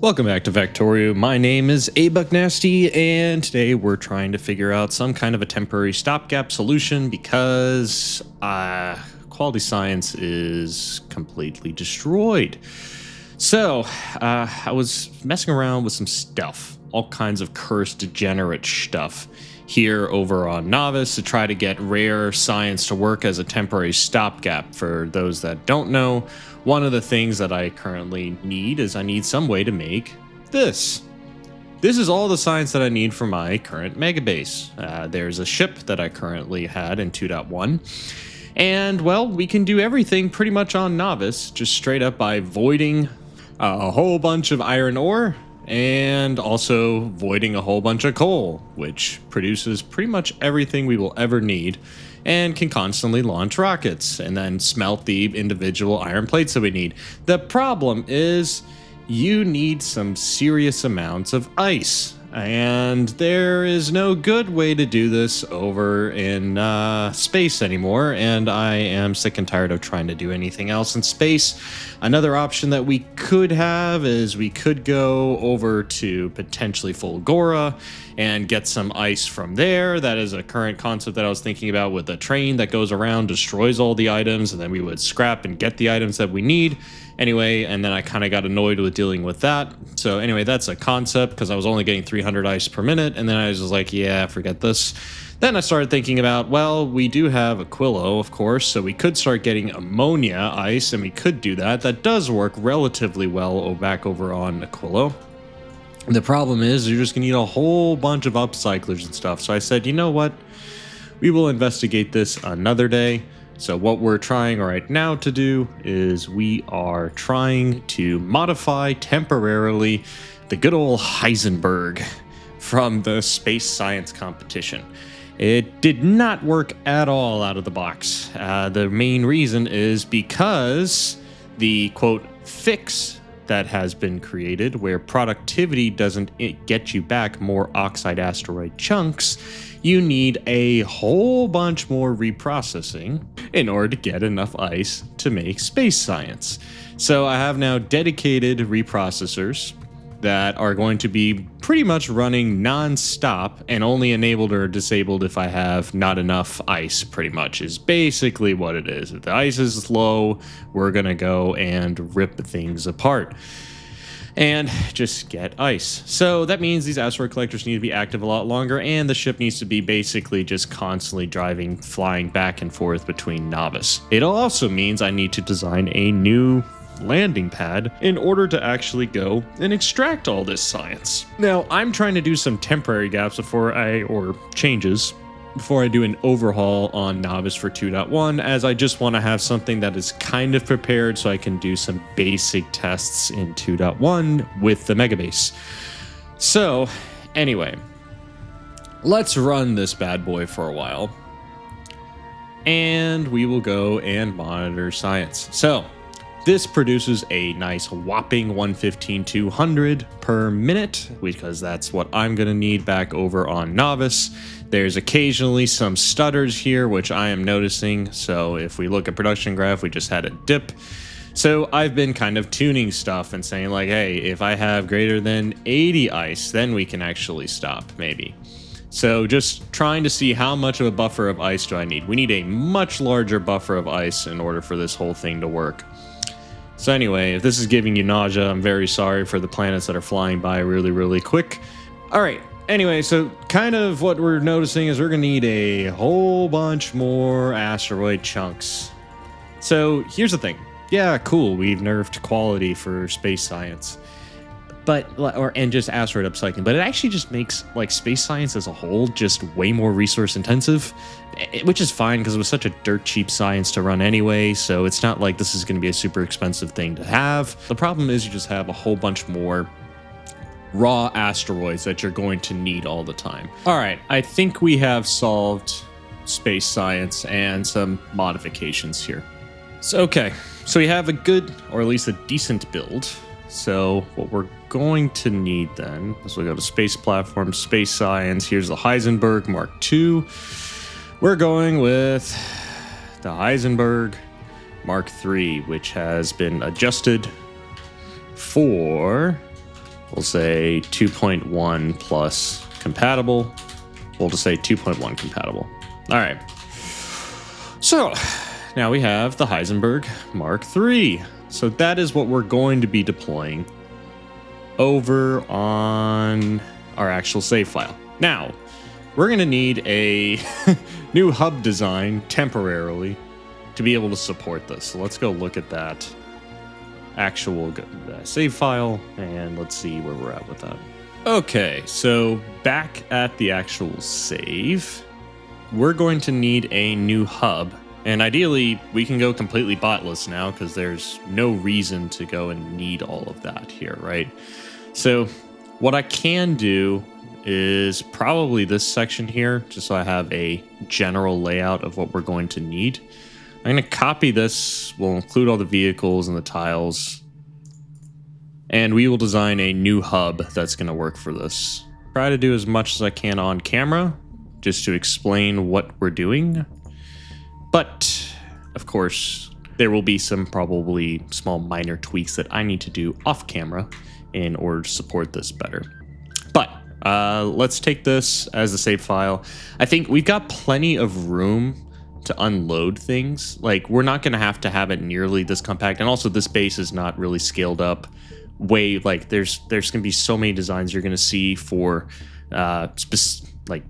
Welcome back to Factorio. My name is Nasty, and today we're trying to figure out some kind of a temporary stopgap solution because quality science is completely destroyed. So I was messing around with some stuff, all kinds of cursed degenerate stuff here over on Nauvis to try to get rare science to work as a temporary stopgap. For those that don't know, one of the things that I currently need is I need some way to make this. This is all the science that I need for my current megabase. There's a ship that I currently had in 2.1. And, well, we can do everything pretty much on Nauvis, just straight up by voiding a whole bunch of iron ore and also voiding a whole bunch of coal, which produces pretty much everything we will ever need and can constantly launch rockets and then smelt the individual iron plates that we need. The problem is you need some serious amounts of ice, and there is no good way to do this over in space anymore, and I am sick and tired of trying to do anything else in space. Another option that we could have is we could go over to potentially Fulgora and get some ice from there. That is a current concept that I was thinking about, with a train that goes around, destroys all the items, and then we would scrap and get the items that we need. Anyway, and then I kind of got annoyed with dealing with that. So anyway, that's a concept because I was only getting 300 ice per minute, and then I was just like, yeah, forget this. Then I started thinking about, well, we do have Aquilo, of course, so we could start getting ammonia ice, and we could do that. That does work relatively well back over on Aquilo. The problem is you're just going to need a whole bunch of upcyclers and stuff. So I said, you know what? We will investigate this another day. So what we're trying right now to do is we are trying to modify temporarily the good old Heisenberg from the space science competition. It did not work at all out of the box. The main reason is because the, quote, fix that has been created, where productivity doesn't get you back more oxide asteroid chunks, you need a whole bunch more reprocessing in order to get enough ice to make space science. So I have now dedicated reprocessors that are going to be pretty much running non-stop and only enabled or disabled if I have not enough ice, pretty much, is basically what it is. If the ice is low, we're gonna go and rip things apart and just get ice. So that means these asteroid collectors need to be active a lot longer, and the ship needs to be basically just constantly flying back and forth between Nauvis. It also means I need to design a new landing pad in order to actually go and extract all this science. Now, I'm trying to do some temporary gaps changes before I do an overhaul on Nauvis for 2.1, as I just want to have something that is kind of prepared so I can do some basic tests in 2.1 with the megabase. So, anyway, let's run this bad boy for a while, and we will go and monitor science. So, this produces a nice whopping 115,200 per minute, because that's what I'm going to need back over on Nauvis. There's occasionally some stutters here, which I am noticing. So if we look at production graph, we just had a dip. So I've been kind of tuning stuff and saying like, hey, if I have greater than 80 ice, then we can actually stop, maybe. So just trying to see how much of a buffer of ice do I need. We need a much larger buffer of ice in order for this whole thing to work. So anyway, if this is giving you nausea, I'm very sorry for the planets that are flying by really, really quick. All right. Anyway, so kind of what we're noticing is we're going to need a whole bunch more asteroid chunks. So here's the thing. Yeah, cool. We've nerfed quality for space science, and just asteroid upcycling, but it actually just makes like space science as a whole just way more resource intensive, which is fine because it was such a dirt cheap science to run anyway. So it's not like this is going to be a super expensive thing to have. The problem is you just have a whole bunch more raw asteroids that you're going to need all the time. All right, I think we have solved space science and some modifications here. So we have a good, or at least a decent build. So what we're going to need then is we'll go to space platform, space science. Here's the Heisenberg Mark II. We're going with the Heisenberg Mark III, which has been adjusted for We'll say 2.1 plus compatible. We'll just say 2.1 compatible. All right. So now we have the Heisenberg Mark III. So that is what we're going to be deploying over on our actual save file. Now, we're going to need a new hub design temporarily to be able to support this. So let's go look at that actual save file and let's see where we're at with that. Okay, so back at the actual save, we're going to need a new hub. And ideally, we can go completely botless now because there's no reason to go and need all of that here, right? So what I can do is probably this section here, just so I have a general layout of what we're going to need. I'm going to copy this. We'll include all the vehicles and the tiles. And we will design a new hub that's going to work for this. Try to do as much as I can on camera, just to explain what we're doing. But, of course, there will be some probably small minor tweaks that I need to do off camera in order to support this better. But let's take this as a save file. I think we've got plenty of room to unload things. Like, we're not going to have it nearly this compact. And also, this base is not really scaled up. There's going to be so many designs you're going to see for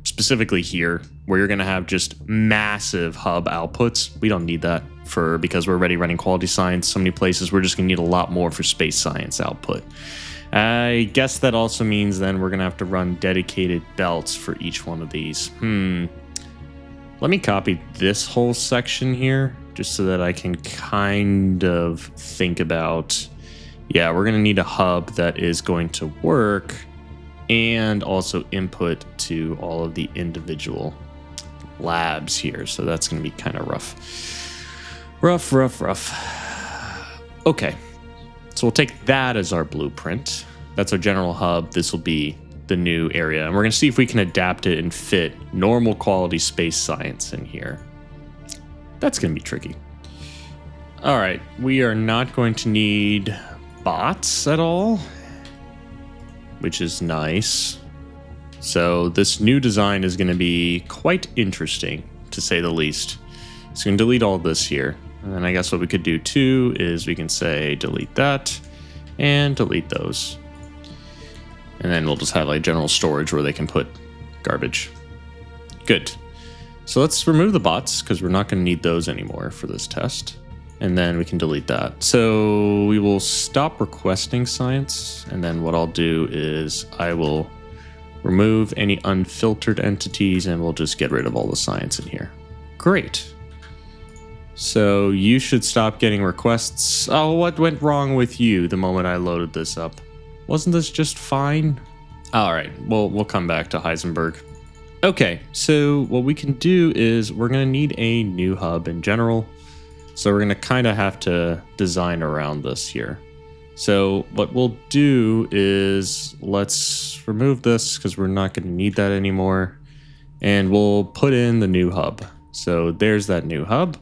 specifically here, where you're going to have just massive hub outputs. We don't need that because we're already running quality science. So many places we're just going to need a lot more for space science output. I guess that also means then we're going to have to run dedicated belts for each one of these. Let me copy this whole section here just so that I can kind of think about, yeah, we're going to need a hub that is going to work and also input to all of the individual labs here. So that's going to be kind of rough. Rough. Okay. So we'll take that as our blueprint. That's our general hub. This will be the new area. And we're going to see if we can adapt it and fit normal quality space science in here. That's going to be tricky. All right. We are not going to need bots at all, which is nice. So this new design is going to be quite interesting, to say the least. So we can delete all this here. And then I guess what we could do too is we can say delete that and delete those. And then we'll just have like general storage where they can put garbage. Good. So let's remove the bots because we're not going to need those anymore for this test. And then we can delete that. So we will stop requesting science. And then what I'll do is I will remove any unfiltered entities and we'll just get rid of all the science in here. Great. So you should stop getting requests. Oh, what went wrong with you the moment I loaded this up? Wasn't this just fine? All right, we'll come back to Heisenberg. Okay, so what we can do is we're going to need a new hub in general. So we're going to kind of have to design around this here. So what we'll do is let's remove this because we're not going to need that anymore. And we'll put in the new hub. So there's that new hub.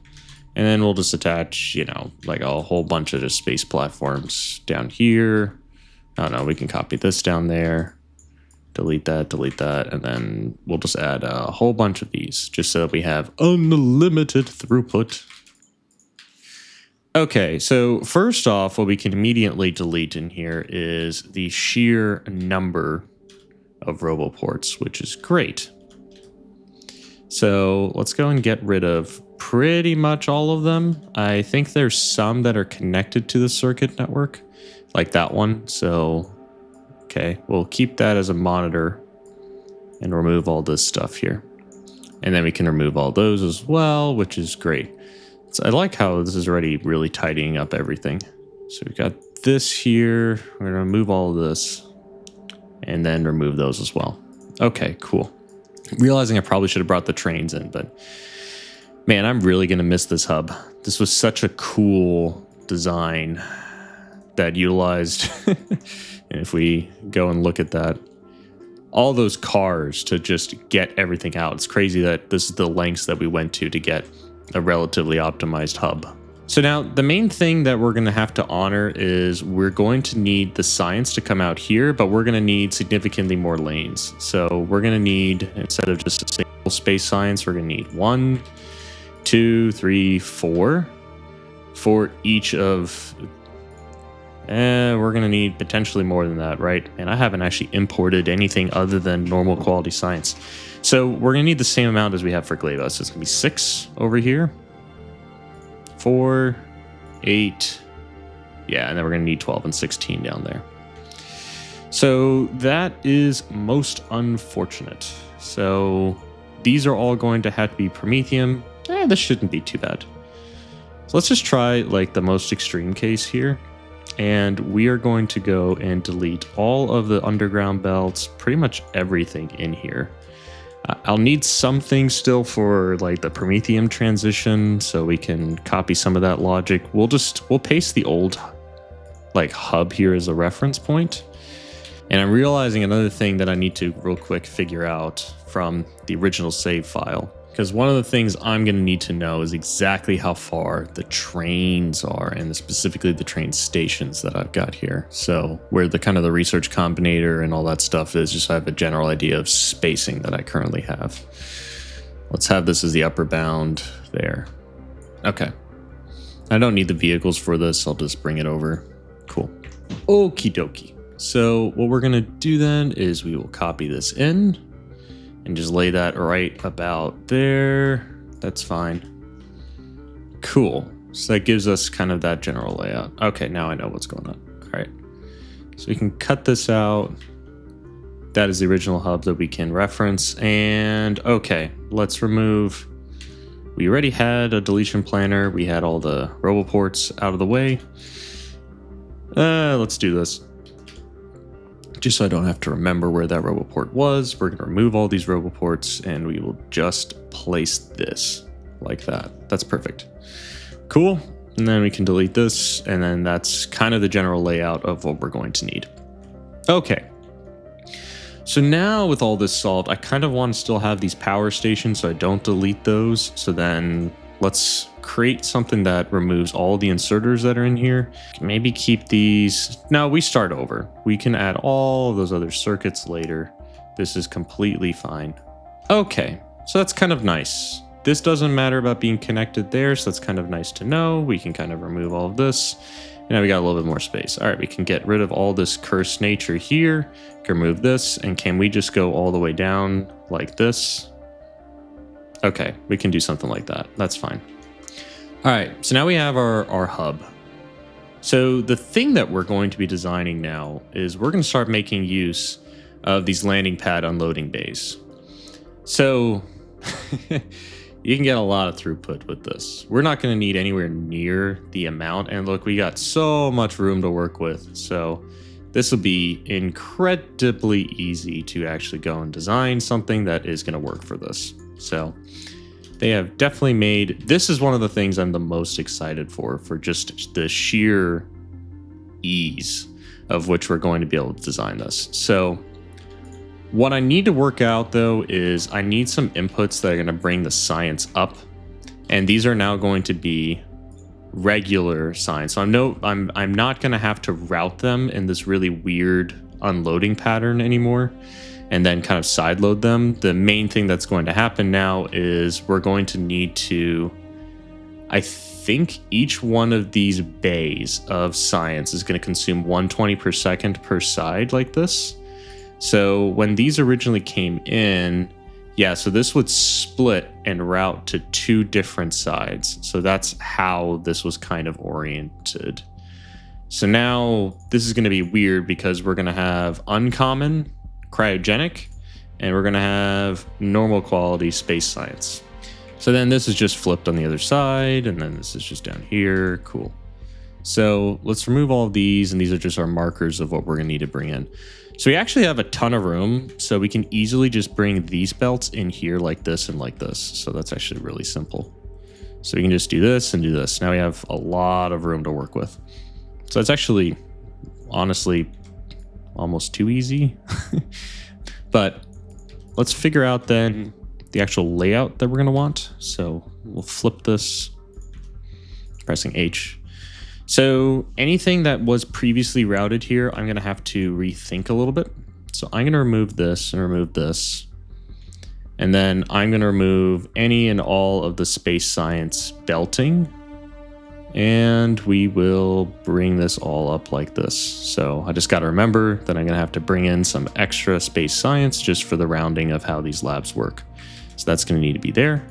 And then we'll just attach, like a whole bunch of just space platforms down here. I don't know, we can copy this down there. Delete that, and then we'll just add a whole bunch of these just so that we have unlimited throughput. Okay, so first off, what we can immediately delete in here is the sheer number of roboports, which is great. So let's go and get rid of pretty much all of them. I think there's some that are connected to the circuit network, like that one. So, okay, we'll keep that as a monitor and remove all this stuff here. And then we can remove all those as well, which is great. So I like how this is already really tidying up everything. So we've got this here. We're going to remove all of this and then remove those as well. Okay, cool. Realizing I probably should have brought the trains in, but man, I'm really going to miss this hub. This was such a cool design that utilized, and if we go and look at that, all those cars to just get everything out. It's crazy that this is the lengths that we went to get a relatively optimized hub. So now the main thing that we're going to have to honor is we're going to need the science to come out here, but we're going to need significantly more lanes. So we're going to need, instead of just a single space science, we're going to need 1, 2, 3, 4 for each of... we're going to need potentially more than that, right? And I haven't actually imported anything other than normal quality science. So we're going to need the same amount as we have for Gleba. So it's going to be 6 over here. 4, 8, yeah, and then we're going to need 12 and 16 down there. So that is most unfortunate. So these are all going to have to be Promethium. This shouldn't be too bad. So let's just try like the most extreme case here. And we are going to go and delete all of the underground belts, pretty much everything in here. I'll need something still for like the Promethium transition, so we can copy some of that logic. We'll paste the old like hub here as a reference point. And I'm realizing another thing that I need to real quick figure out from the original save file. Because one of the things I'm going to need to know is exactly how far the trains are, and specifically the train stations that I've got here. So where the kind of the research combinator and all that stuff is, just so I have a general idea of spacing that I currently have. Let's have this as the upper bound there. Okay. I don't need the vehicles for this. I'll just bring it over. Cool. Okie dokie. So what we're going to do then is we will copy this in. And just lay that right about there. That's fine. Cool. So that gives us kind of that general layout. Okay, now I know what's going on. All right. So we can cut this out. That is the original hub that we can reference. And okay, let's remove. We already had a deletion planner. We had all the roboports out of the way. Let's do this. Just so I don't have to remember where that roboport was, we're going to remove all these roboports and we will just place this like that. That's perfect. Cool. And then we can delete this, and then that's kind of the general layout of what we're going to need. Okay. So now with all this solved, I kind of want to still have these power stations so I don't delete those. So then let's create something that removes all the inserters that are in here. Maybe keep these. No, we start over. We can add all of those other circuits later. This is completely fine. Okay, so that's kind of nice. This doesn't matter about being connected there, so that's kind of nice to know. We can kind of remove all of this. Now we got a little bit more space. All right, we can get rid of all this cursed nature here. Can remove this, and can we just go all the way down like this? Okay, we can do something like that. That's fine. All right, so now we have our hub. So the thing that we're going to be designing now is we're going to start making use of these landing pad unloading bays. So you can get a lot of throughput with this. We're not going to need anywhere near the amount. And look, we got so much room to work with. So this will be incredibly easy to actually go and design something that is going to work for this. So they have definitely made, this is one of the things I'm the most excited for just the sheer ease of which we're going to be able to design this. So what I need to work out though is I need some inputs that are going to bring the science up, and these are now going to be regular science. So I'm not going to have to route them in this really weird unloading pattern anymore and then kind of sideload them. The main thing that's going to happen now is we're going to need to, I think each one of these bays of science is going to consume 120 per second per side like this. So when these originally came in, yeah, so this would split and route to 2 different sides. So that's how this was kind of oriented. So now this is going to be weird because we're going to have uncommon, cryogenic, and we're going to have normal quality space science. So then this is just flipped on the other side, and then this is just down here. Cool. So let's remove all of these, and these are just our markers of what we're going to need to bring in. So we actually have a ton of room, so we can easily just bring these belts in here like this and like this. So that's actually really simple. So we can just do this and do this. Now we have a lot of room to work with. So it's actually, honestly, almost too easy. But let's figure out then the actual layout that we're going to want. So we'll flip this pressing H. So anything that was previously routed here, I'm going to have to rethink a little bit. So I'm going to remove this and remove this. And then I'm going to remove any and all of the space science belting. And we will bring this all up like this. So I just got to remember that I'm going to have to bring in some extra space science just for the rounding of how these labs work. So that's going to need to be there.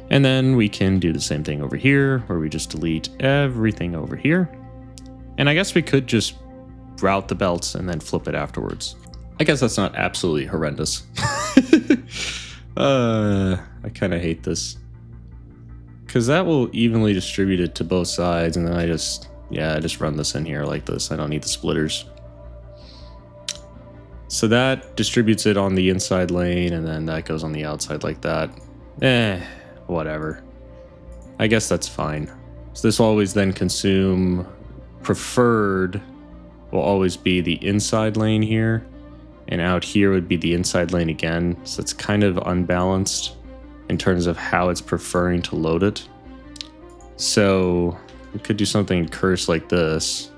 And then we can do the same thing over here, where we just delete everything over here. And I guess we could just route the belts and then flip it afterwards. I guess that's not absolutely horrendous. I kind of hate this. Because that will evenly distribute it to both sides, and then I just run this in here like this. I don't need the splitters. So that distributes it on the inside lane, and then that goes on the outside like that. Whatever. I guess that's fine. So this will always then consume preferred will always be the inside lane here, and out here would be the inside lane again. So it's kind of unbalanced in terms of how it's preferring to load it. So we could do something cursed like this.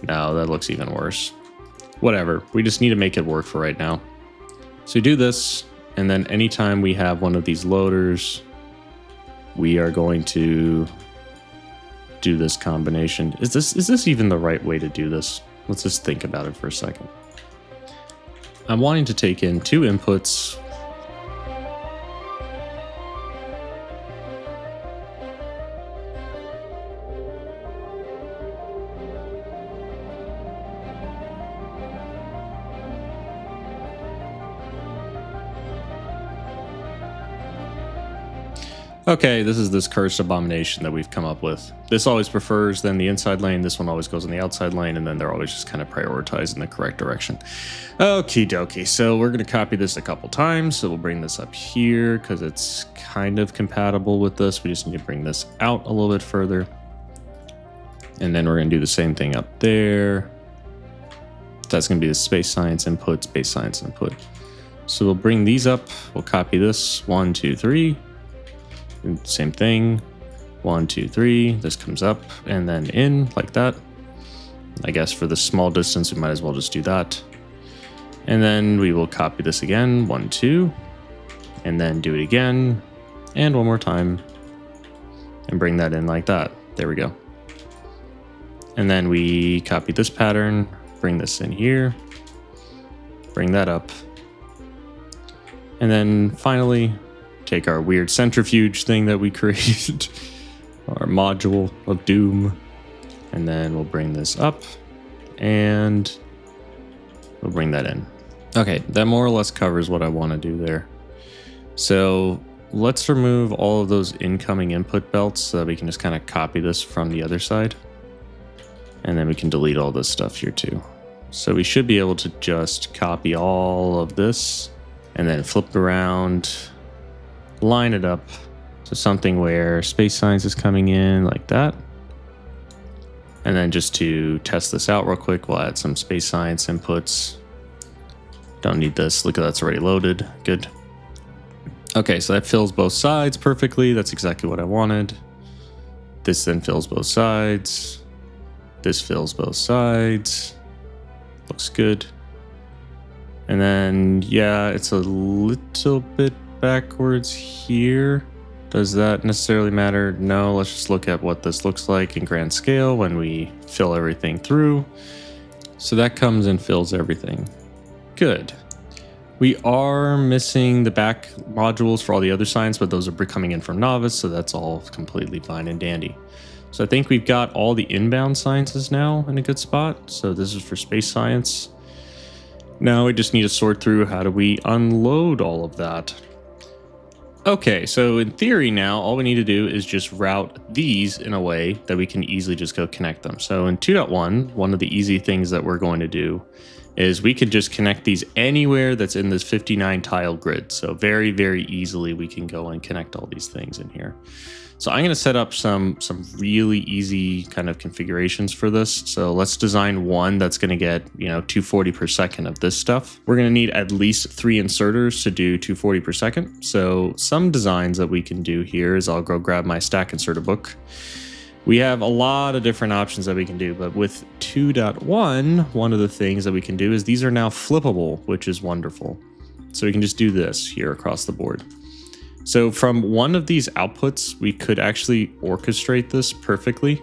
No, that looks even worse. Whatever, we just need to make it work for right now. So we do this, and then anytime we have one of these loaders, we are going to do this combination. Is this even the right way to do this? Let's just think about it for a second. I'm wanting to take in two inputs. Okay, this is this cursed abomination that we've come up with. This always prefers then the inside lane, this one always goes on the outside lane, and then they're always just kind of prioritized in the correct direction. Okie dokie, so we're going to copy this a couple times, so we'll bring this up here because it's kind of compatible with this. We just need to bring this out a little bit further. And then we're going to do the same thing up there. That's going to be the space science input, space science input. So we'll bring these up, we'll copy this, 1, 2, 3. Same thing, 1, 2, 3, this comes up and then in like that. I guess for the small distance, we might as well just do that. And then we will copy this again, 1, 2, and then do it again, and one more time, and bring that in like that. There we go. And then we copy this pattern, bring this in here, bring that up, and then finally, take our weird centrifuge thing that we created, our module of doom, and then we'll bring this up and we'll bring that in. Okay, that more or less covers what I want to do there. So let's remove all of those incoming input belts so that we can just kind of copy this from the other side. And then we can delete all this stuff here too. So we should be able to just copy all of this and then flip it around, line it up to something where space science is coming in like that. And then just to test this out real quick, we'll add some space science inputs. Don't need this. Look, that's already loaded. Good. Okay, so that fills both sides perfectly. That's exactly what I wanted. This then fills both sides. This fills both sides. Looks good. And then, yeah, it's a little bit backwards here. Does that necessarily matter? No, let's just look at what this looks like in grand scale when we fill everything through. So that comes and fills everything. Good. We are missing the back modules for all the other science, but those are coming in from Nauvis, so that's all completely fine and dandy. So I think we've got all the inbound sciences now in a good spot. So this is for space science. Now we just need to sort through how do we unload all of that. Okay, so in theory now, all we need to do is just route these in a way that we can easily just go connect them. So in 2.1, one of the easy things that we're going to do is we could just connect these anywhere that's in this 59 tile grid. So very, very easily we can go and connect all these things in here. So I'm going to set up some really easy kind of configurations for this. So let's design one that's going to get, 240 per second of this stuff. We're going to need at least 3 inserters to do 240 per second. So some designs that we can do here is I'll go grab my stack inserter book. We have a lot of different options that we can do, but with 2.1, one of the things that we can do is these are now flippable, which is wonderful. So we can just do this here across the board. So from one of these outputs, we could actually orchestrate this perfectly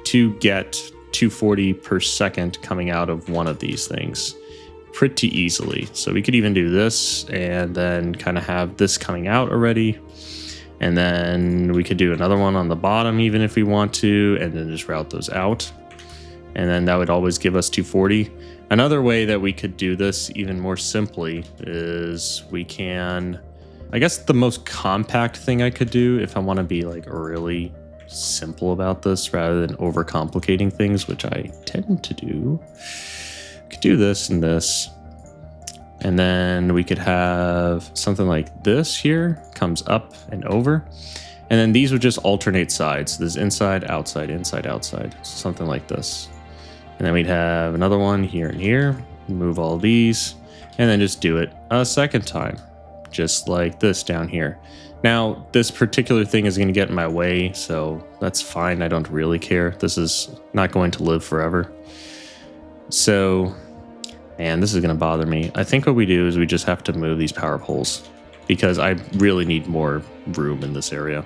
to get 240 per second coming out of one of these things pretty easily. So we could even do this and then kind of have this coming out already. And then we could do another one on the bottom even if we want to, and then just route those out. And then that would always give us 240. Another way that we could do this even more simply is we can, I guess the most compact thing I could do if I want to be like really simple about this rather than overcomplicating things, which I tend to do. I could do this and this. And then we could have something like this here, comes up and over. And then these would just alternate sides. This inside, outside, inside, outside, something like this. And then we'd have another one here and here, move all these, and then just do it a second time, just like this down here. Now, this particular thing is going to get in my way, so that's fine. I don't really care. This is not going to live forever. So, and this is going to bother me. I think what we do is we just have to move these power poles because I really need more room in this area.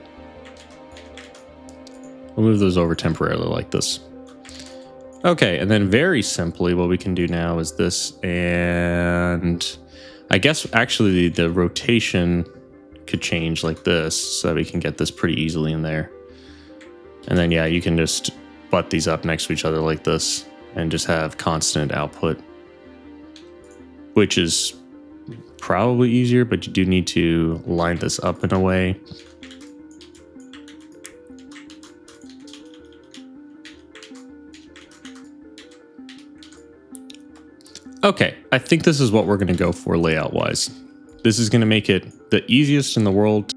We'll move those over temporarily like this. Okay, and then very simply what we can do now is this, and I guess actually the rotation could change like this so that we can get this pretty easily in there. And then yeah, you can just butt these up next to each other like this and just have constant output, which is probably easier, but you do need to line this up in a way. Okay, I think this is what we're going to go for layout-wise. This is going to make it the easiest in the world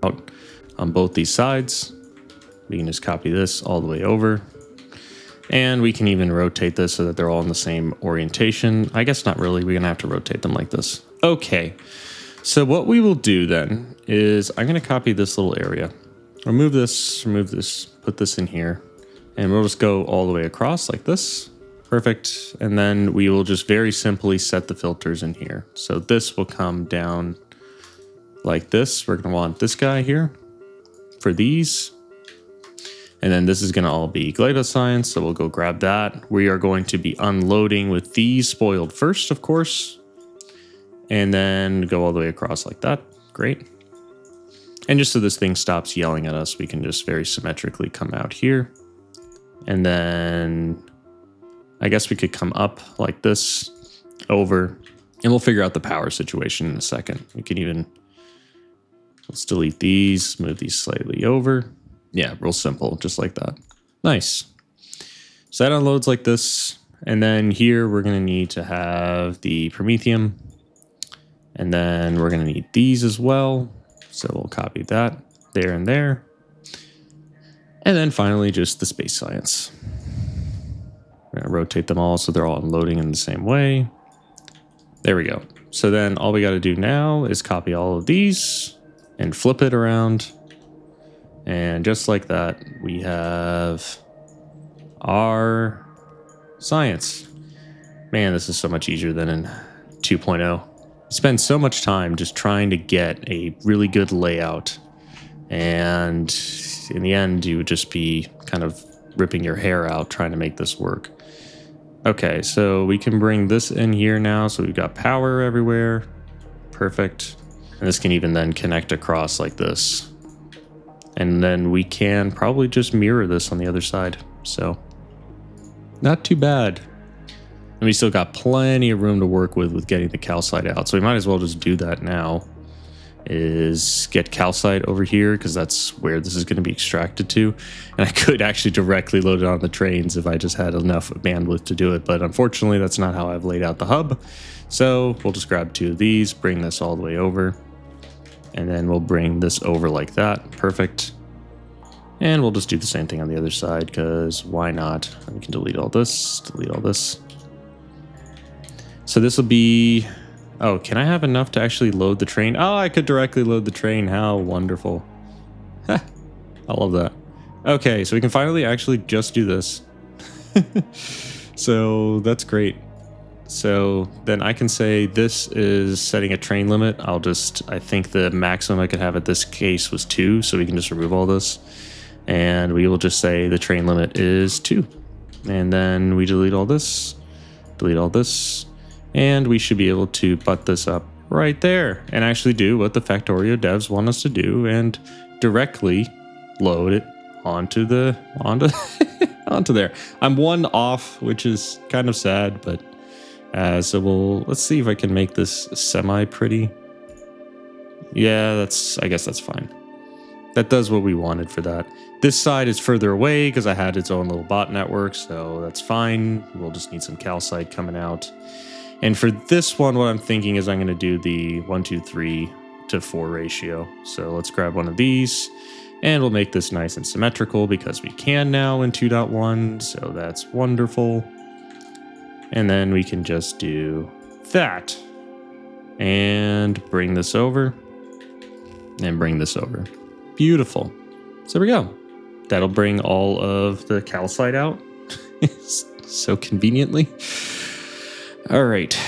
out on both these sides. We can just copy this all the way over. And we can even rotate this so that they're all in the same orientation. I guess not really. We're going to have to rotate them like this. Okay, so what we will do then is I'm going to copy this little area. Remove this, put this in here. And we'll just go all the way across like this. Perfect. And then we will just very simply set the filters in here. So this will come down like this. We're going to want this guy here for these. And then this is going to all be Glider Science, so we'll go grab that. We are going to be unloading with these spoiled first, of course. And then go all the way across like that. Great. And just so this thing stops yelling at us, we can just very symmetrically come out here. And then I guess we could come up like this, over, and we'll figure out the power situation in a second. We can even, let's delete these, move these slightly over. Yeah, real simple, just like that. Nice. So that unloads like this. And then here we're going to need to have the Promethium. And then we're going to need these as well. So we'll copy that there and there. And then finally, just the space science. We're going to rotate them all so they're all unloading in the same way. There we go. So then all we got to do now is copy all of these and flip it around. And just like that, we have our science. Man, this is so much easier than in 2.0. You spend so much time just trying to get a really good layout. And in the end, you would just be kind of ripping your hair out trying to make this work. Okay, so we can bring this in here now. So we've got power everywhere. Perfect. And this can even then connect across like this. And then we can probably just mirror this on the other side. So not too bad. And we still got plenty of room to work with getting the calcite out. So we might as well just do that now. is get calcite over here because that's where this is going to be extracted to. And I could actually directly load it on the trains if I just had enough bandwidth to do it. But unfortunately, that's not how I've laid out the hub. So we'll just grab 2 of these, bring this all the way over. And then we'll bring this over like that. Perfect. And we'll just do the same thing on the other side because why not? We can delete all this, delete all this. So this will be... Oh, can I have enough to actually load the train? Oh, I could directly load the train. How wonderful. I love that. Okay, so we can finally actually just do this. So that's great. So then I can say this is setting a train limit. I think the maximum I could have at this case was 2, so we can just remove all this. And we will just say the train limit is 2. And then we delete all this, and we should be able to butt this up right there and actually do what the Factorio devs want us to do and directly load it onto onto there. I'm 1 off, which is kind of sad, but so let's see if I can make this semi pretty. Yeah, I guess that's fine. That does what we wanted for that. This side is further away because I had its own little bot network, so that's fine. We'll just need some calcite coming out. And for this one, what I'm thinking is I'm going to do the 1, 2, 3 to 4 ratio. So let's grab one of these, and we'll make this nice and symmetrical because we can now in 2.1, so that's wonderful. And then we can just do that. And bring this over. And bring this over. Beautiful. So there we go. That'll bring all of the calcite out. So conveniently. All right.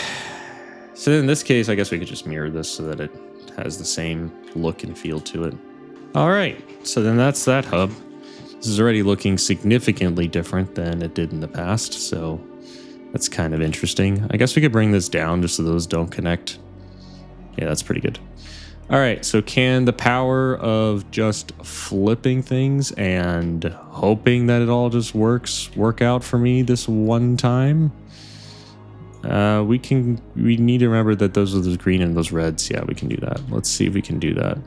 So in this case, I guess we could just mirror this so that it has the same look and feel to it. All right. So then that's that hub. This is already looking significantly different than it did in the past. So that's kind of interesting. I guess we could bring this down just so those don't connect. Yeah, that's pretty good. All right, so can the power of just flipping things and hoping that it all just work out for me this one time? We need to remember that those are those green and those reds. Yeah, we can do that. Let's see if we can do that.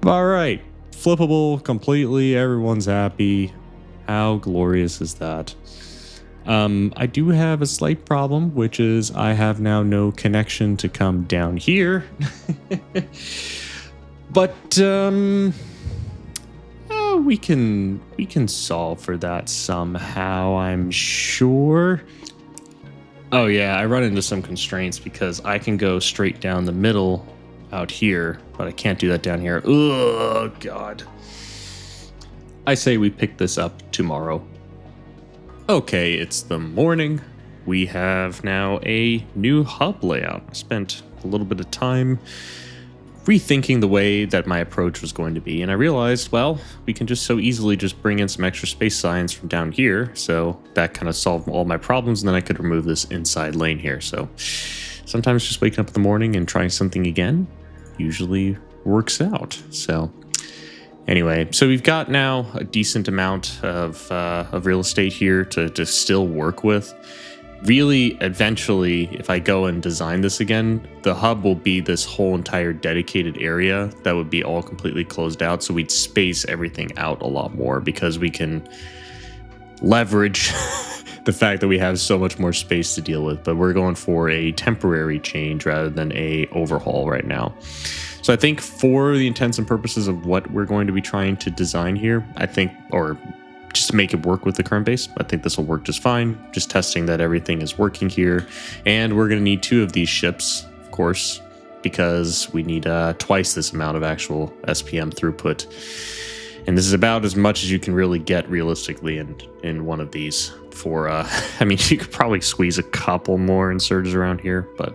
All right, flippable completely. Everyone's happy. How glorious is that? I do have a slight problem, which is I have now no connection to come down here. But we can solve for that somehow, I'm sure. Oh yeah, I run into some constraints because I can go straight down the middle out here, but I can't do that down here. Oh god. I say we pick this up tomorrow. Okay, it's the morning. We have now a new hub layout. I spent a little bit of time rethinking the way that my approach was going to be, and I realized, well, we can just so easily just bring in some extra space science from down here, so that kind of solved all my problems, and then I could remove this inside lane here. So sometimes just waking up in the morning and trying something again usually works out. So anyway, so we've got now a decent amount of real estate here to still work with. Really, eventually, if I go and design this again, the hub will be this whole entire dedicated area that would be all completely closed out. So we'd space everything out a lot more because we can leverage the fact that we have so much more space to deal with. But we're going for a temporary change rather than a overhaul right now. So I think for the intents and purposes of what we're going to be trying to design here, I think, or just to make it work with the current base, I think this will work just fine. Just testing that everything is working here. And we're going to need 2 of these ships, of course, because we need twice this amount of actual SPM throughput. And this is about as much as you can really get realistically in one of these for, I mean, you could probably squeeze a couple more inserters around here, but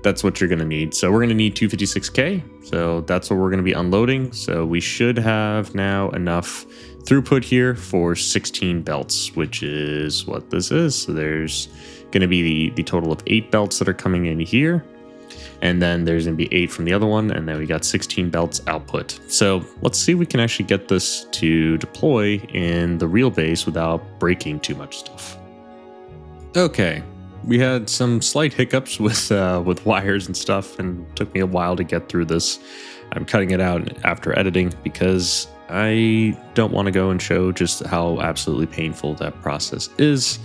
that's what you're going to need. So we're going to need 256K. So that's what we're going to be unloading. So we should have now enough throughput here for 16 belts, which is what this is. So there's going to be the total of 8 belts that are coming in here. And then there's going to be 8 from the other one. And then we got 16 belts output. So let's see if we can actually get this to deploy in the real base without breaking too much stuff. Okay. we had some slight hiccups with wires and stuff, and it took me a while to get through this. I'm cutting it out after editing because I don't want to go and show just how absolutely painful that process is,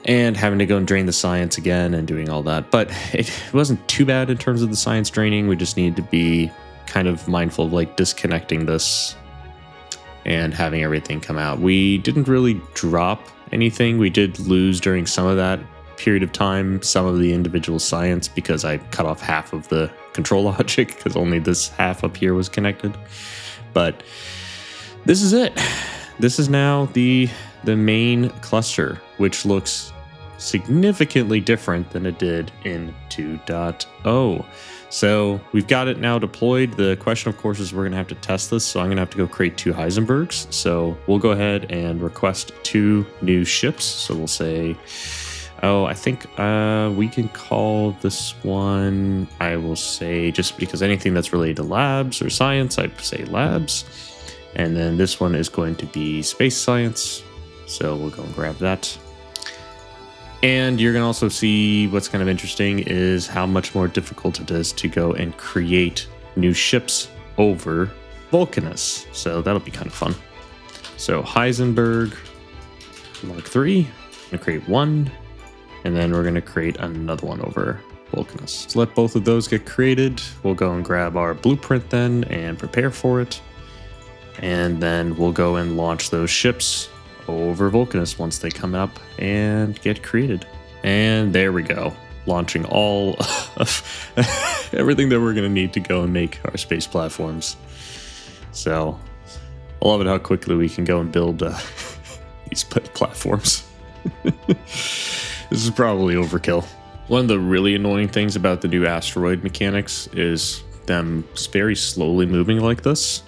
and having to go and drain the science again and doing all that. But it wasn't too bad in terms of the science draining. We just need to be kind of mindful of like disconnecting this and having everything come out. We didn't really drop anything. We did lose during some of that period of time some of the individual science because I cut off half of the control logic because only this half up here was connected. But this is it. This is now the main cluster, which looks significantly different than it did in 2.0. So we've got it now deployed. The question, of course, is we're going to have to test this. So I'm going to have to go create 2 Heisenbergs. So we'll go ahead and request 2 new ships. So we'll say, I think we can call this one, I will say, just because anything that's related to labs or science, I'd say labs. And then this one is going to be space science. So we'll go and grab that. And you're going to also see what's kind of interesting is how much more difficult it is to go and create new ships over Vulcanus. So that'll be kind of fun. So Heisenberg Mark III, I'm going to create 1, and then we're going to create another one over Vulcanus. So let both of those get created. We'll go and grab our blueprint then and prepare for it. And then we'll go and launch those ships over Vulcanus once they come up and get created. And there we go, launching all of everything that we're going to need to go and make our space platforms. So I love it how quickly we can go and build these platforms. This is probably overkill. One of the really annoying things about the new asteroid mechanics is them very slowly moving like this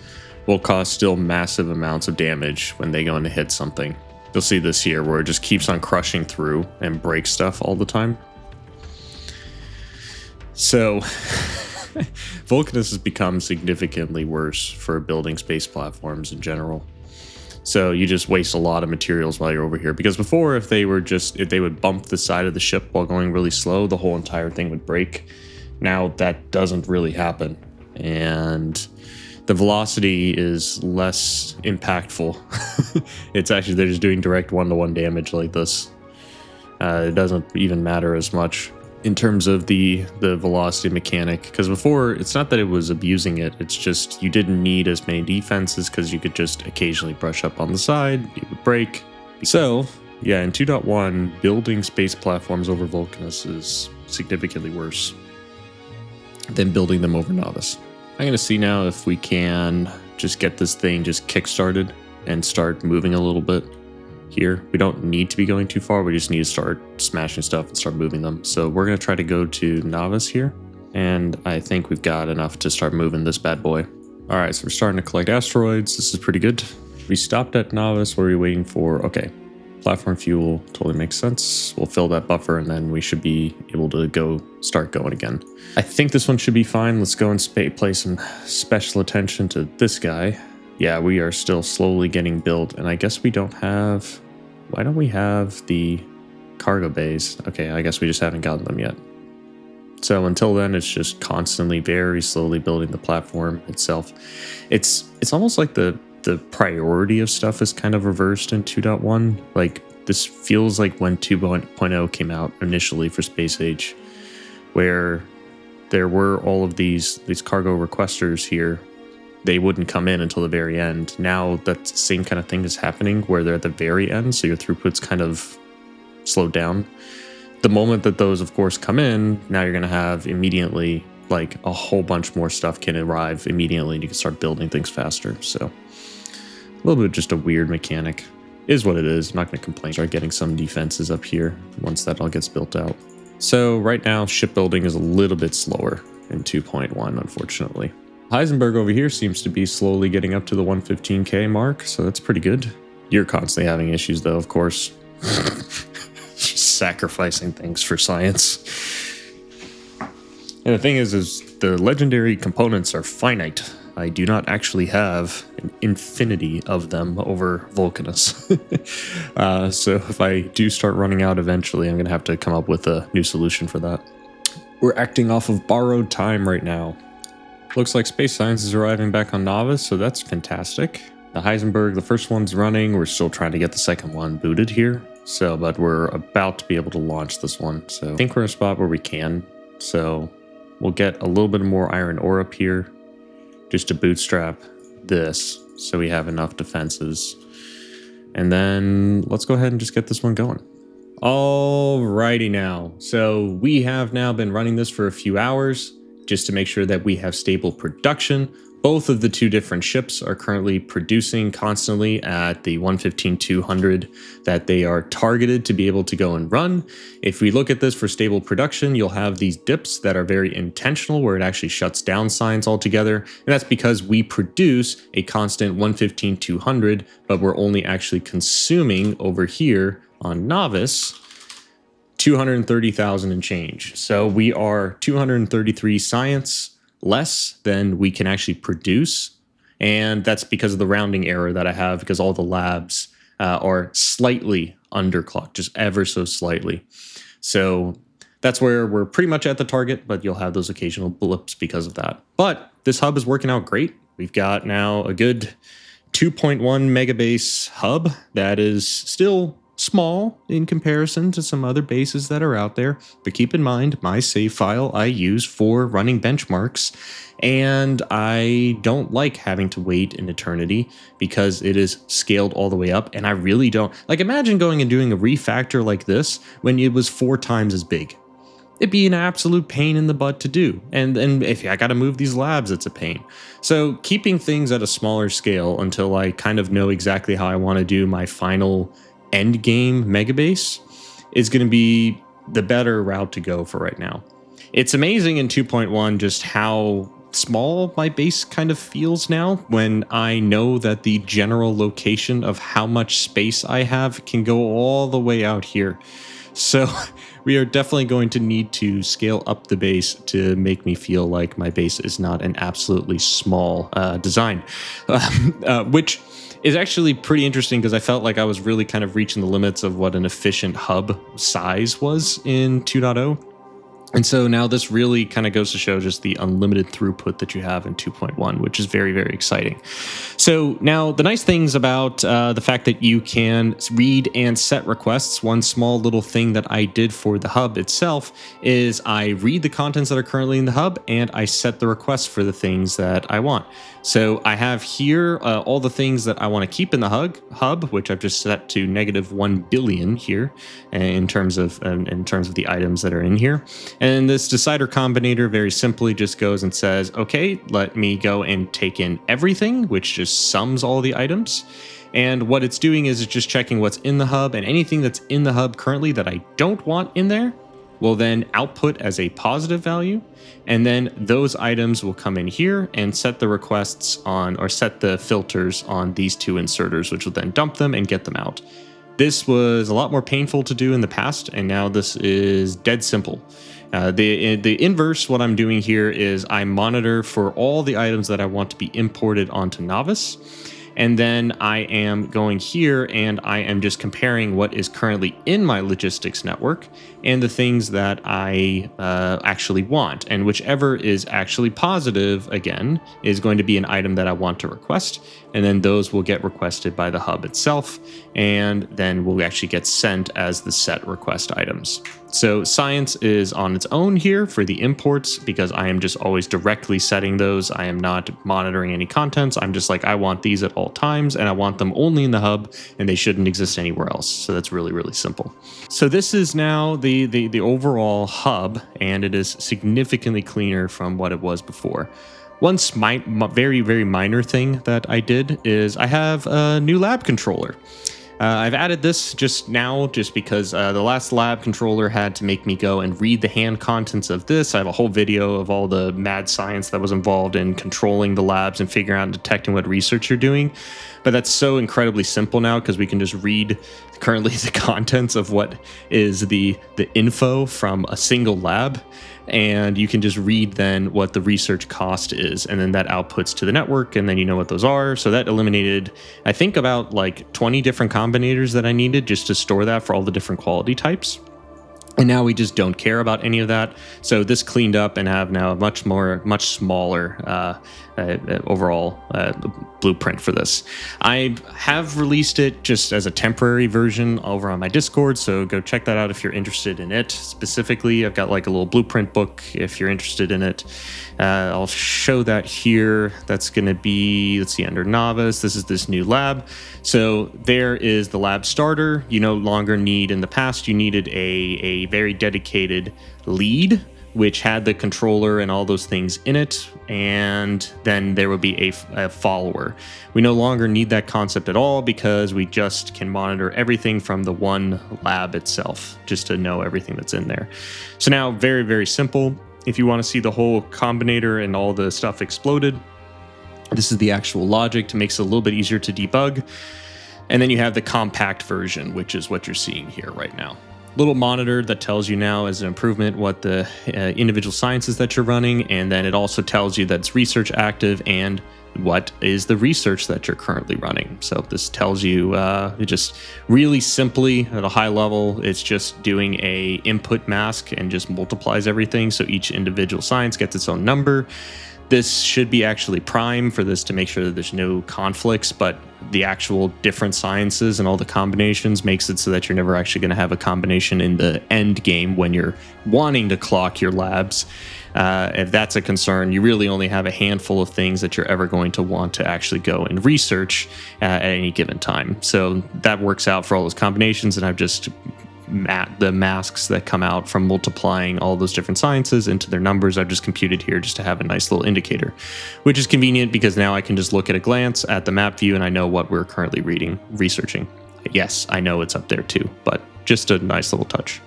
will cause still massive amounts of damage when they go in to hit something. You'll see this here where it just keeps on crushing through and breaks stuff all the time. So Vulcanus has become significantly worse for building space platforms in general. So you just waste a lot of materials while you're over here, because before if they would bump the side of the ship while going really slow, the whole entire thing would break. Now that doesn't really happen, and the velocity is less impactful. It's actually, they're just doing direct one-to-one damage like this. It doesn't even matter as much in terms of the velocity mechanic, because before, it's not that it was abusing it, it's just you didn't need as many defenses because you could just occasionally brush up on the side, it would break. So, yeah, in 2.1, building space platforms over Vulcanus is significantly worse than building them over Nauvis. I'm going to see now if we can just get this thing just kick-started and start moving a little bit here. We don't need to be going too far. We just need to start smashing stuff and start moving them. So we're going to try to go to Nauvis here. And I think we've got enough to start moving this bad boy. All right, so we're starting to collect asteroids. This is pretty good. We stopped at Nauvis. What are we waiting for? Okay, platform fuel totally makes sense. We'll fill that buffer and then we should be able to start going again. I think this one should be fine. Let's go and play some special attention to this guy. Yeah, we are still slowly getting built, and I guess we don't have... Why don't we have the cargo bays? Okay, I guess we just haven't gotten them yet. So until then, it's just constantly, very slowly building the platform itself. It's almost like the priority of stuff is kind of reversed in 2.1. Like, this feels like when 2.0 came out initially for Space Age, where there were all of these cargo requesters here. They wouldn't come in until the very end. Now that same kind of thing is happening where they're at the very end, so your throughput's kind of slowed down. The moment that those, of course, come in, now you're going to have immediately, like, a whole bunch more stuff can arrive immediately and you can start building things faster. So a little bit just a weird mechanic. Is what it is. I'm not going to complain. Start getting some defenses up here once that all gets built out. So right now, shipbuilding is a little bit slower in 2.1, unfortunately. Heisenberg over here seems to be slowly getting up to the 115k mark, so that's pretty good. You're constantly having issues, though, of course. Just sacrificing things for science. And the thing is the legendary components are finite. I do not actually have an infinity of them over Vulcanus. So if I do start running out eventually, I'm going to have to come up with a new solution for that. We're acting off of borrowed time right now. Looks like space science is arriving back on Nauvis, so that's fantastic. The Heisenberg, the first one's running. We're still trying to get the second one booted here. So, but we're about to be able to launch this one. So I think we're in a spot where we can. So we'll get a little bit more iron ore up here just to bootstrap this so we have enough defenses. And then let's go ahead and just get this one going. Alrighty now. So we have now been running this for a few hours just to make sure that we have stable production. Both of the two different ships are currently producing constantly at the 115-200 that they are targeted to be able to go and run. If we look at this for stable production, you'll have these dips that are very intentional where it actually shuts down science altogether. And that's because we produce a constant 115-200, but we're only actually consuming over here on Nauvis 230,000 and change. So we are 233 science less than we can actually produce. And that's because of the rounding error that I have, because all the labs are slightly underclocked, just ever so slightly. So that's where we're pretty much at the target, but you'll have those occasional blips because of that. But this hub is working out great. We've got now a good 2.1 megabase hub that is still small in comparison to some other bases that are out there, but keep in mind my save file I use for running benchmarks, and I don't like having to wait an eternity because it is scaled all the way up, and I really don't like. Imagine going and doing a refactor like this when it was 4 times as big. It'd be an absolute pain in the butt to do. And if I got to move these labs, it's a pain. So keeping things at a smaller scale until I kind of know exactly how I want to do my final end game megabase is going to be the better route to go for right now. It's amazing in 2.1 just how small my base kind of feels now when I know that the general location of how much space I have can go all the way out here. So we are definitely going to need to scale up the base to make me feel like my base is not an absolutely small design, which is actually pretty interesting because I felt like I was really kind of reaching the limits of what an efficient hub size was in 2.0. And so now this really kind of goes to show just the unlimited throughput that you have in 2.1, which is very, very exciting. So now the nice things about the fact that you can read and set requests, one small little thing that I did for the hub itself is I read the contents that are currently in the hub and I set the requests for the things that I want. So I have here all the things that I want to keep in the hub, which I've just set to -1 billion here in terms of the items that are in here. And this decider combinator very simply just goes and says, okay, let me go and take in everything, which just sums all the items. And what it's doing is it's just checking what's in the hub, and anything that's in the hub currently that I don't want in there will then output as a positive value. And then those items will come in here and set the requests on, or set the filters on these 2 inserters, which will then dump them and get them out. This was a lot more painful to do in the past, and now this is dead simple. The inverse, what I'm doing here is I monitor for all the items that I want to be imported onto Nauvis. And then I am going here and I am just comparing what is currently in my logistics network and the things that I actually want. And whichever is actually positive, again, is going to be an item that I want to request. And then those will get requested by the hub itself, and then will actually get sent as the set request items. So science is on its own here for the imports because I am just always directly setting those. I am not monitoring any contents. I'm just like, I want these at all times and I want them only in the hub and they shouldn't exist anywhere else. So that's really, really simple. So this is now the overall hub, and it is significantly cleaner from what it was before. One very, very minor thing that I did is I have a new lab controller. I've added this just now just because the last lab controller had to make me go and read the hand contents of this. I have a whole video of all the mad science that was involved in controlling the labs and figuring out and detecting what research you're doing. But that's so incredibly simple now because we can just read currently the contents of what is the info from a single lab, and you can just read then what the research cost is, and then that outputs to the network, and then you know what those are. So that eliminated, I think, about like 20 different combinators that I needed just to store that for all the different quality types. And now we just don't care about any of that. So this cleaned up and have now a much smaller overall blueprint for this. I have released it just as a temporary version over on my Discord, so go check that out if you're interested in it specifically. I've got like a little blueprint book if you're interested in it. I'll show that here. That's going to be, let's see, under Nauvis. This is this new lab. So there is the lab starter. You no longer need, in the past, you needed a very dedicated lead, which had the controller and all those things in it, and then there would be a follower. We no longer need that concept at all because we just can monitor everything from the one lab itself, just to know everything that's in there. So now, very, very simple. If you want to see the whole combinator and all the stuff exploded, this is the actual logic to make it a little bit easier to debug. And then you have the compact version, which is what you're seeing here right now. Little monitor that tells you now as an improvement what the individual sciences that you're running, and then it also tells you that it's research active and what is the research that you're currently running. So this tells you it just really simply at a high level, it's just doing a input mask and just multiplies everything. So each individual science gets its own number. This should be actually prime for this to make sure that there's no conflicts, but the actual different sciences and all the combinations makes it so that you're never actually going to have a combination in the end game when you're wanting to clock your labs. If that's a concern, you really only have a handful of things that you're ever going to want to actually go and research at any given time. So that works out for all those combinations, and I've just the masks that come out from multiplying all those different sciences into their numbers, I've just computed here just to have a nice little indicator, which is convenient because now I can just look at a glance at the map view and I know what we're currently researching. Yes, I know it's up there too, but just a nice little touch.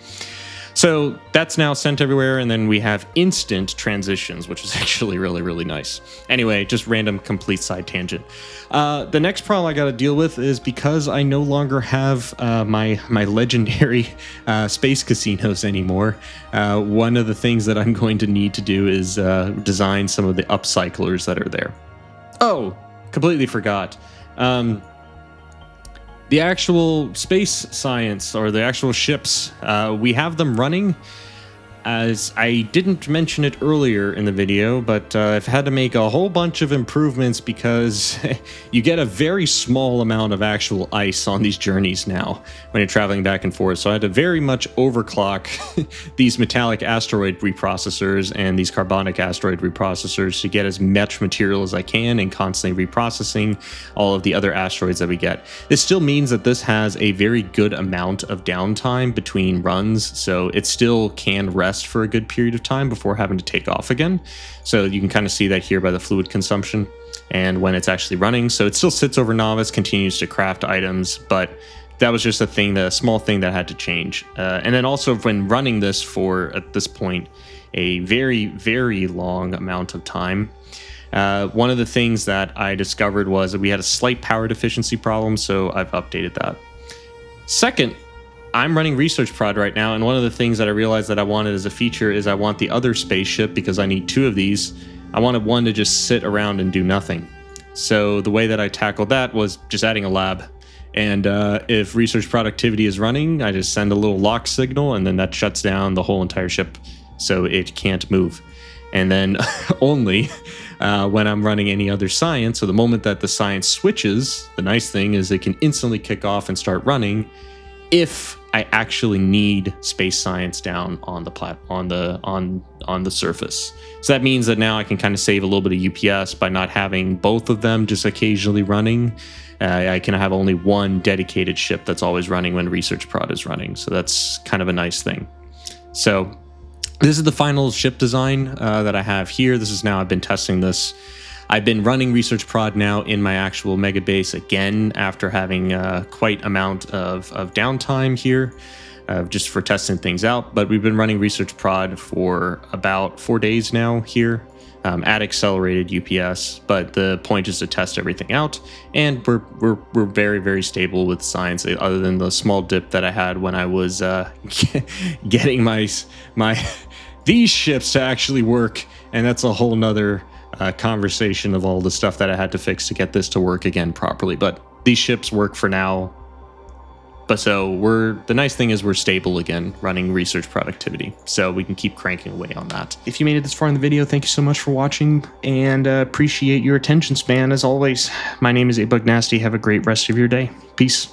So that's now sent everywhere, and then we have instant transitions, which is actually really, really nice. Anyway, just random complete side tangent. The next problem I got to deal with is because I no longer have my legendary space casinos anymore. One of the things that I'm going to need to do is design some of the upcyclers that are there. Oh, completely forgot. The actual space science, or the actual ships, we have them running. As I didn't mention it earlier in the video, but I've had to make a whole bunch of improvements because you get a very small amount of actual ice on these journeys now when you're traveling back and forth. So I had to very much overclock these metallic asteroid reprocessors and these carbonic asteroid reprocessors to get as much material as I can and constantly reprocessing all of the other asteroids that we get. This still means that this has a very good amount of downtime between runs, so it still can rest for a good period of time before having to take off again. So you can kind of see that here by the fluid consumption and when it's actually running. So it still sits over Nauvis, continues to craft items, but that was just a small thing that had to change. And then also when running this for, at this point, a very, very long amount of time, one of the things that I discovered was that we had a slight power deficiency problem, so I've updated that. Second, I'm running Research Prod right now, and one of the things that I realized that I wanted as a feature is I want the other spaceship, because I need two of these, I wanted one to just sit around and do nothing. So the way that I tackled that was just adding a lab. And if research productivity is running, I just send a little lock signal, and then that shuts down the whole entire ship so it can't move. And then only when I'm running any other science, so the moment that the science switches, the nice thing is it can instantly kick off and start running if I actually need space science down on the on the surface. So that means that now I can kind of save a little bit of UPS by not having both of them just occasionally running. I can have only one dedicated ship that's always running when Research Prod is running. So that's kind of a nice thing. So this is the final ship design that I have here. This is now, I've been testing this. I've been running Research Prod now in my actual mega base again after having quite amount of downtime here just for testing things out. But we've been running Research Prod for about 4 days now here. at accelerated UPS, but the point is to test everything out, and we're very, very stable with science, other than the small dip that I had when I was getting my these ships to actually work, and that's a whole nother conversation of all the stuff that I had to fix to get this to work again properly. But these ships work for now. But so the nice thing is we're stable again, running research productivity, so we can keep cranking away on that. If you made it this far in the video, thank you so much for watching, and appreciate your attention span as always. My name is Abugnasty. Have a great rest of your day. Peace.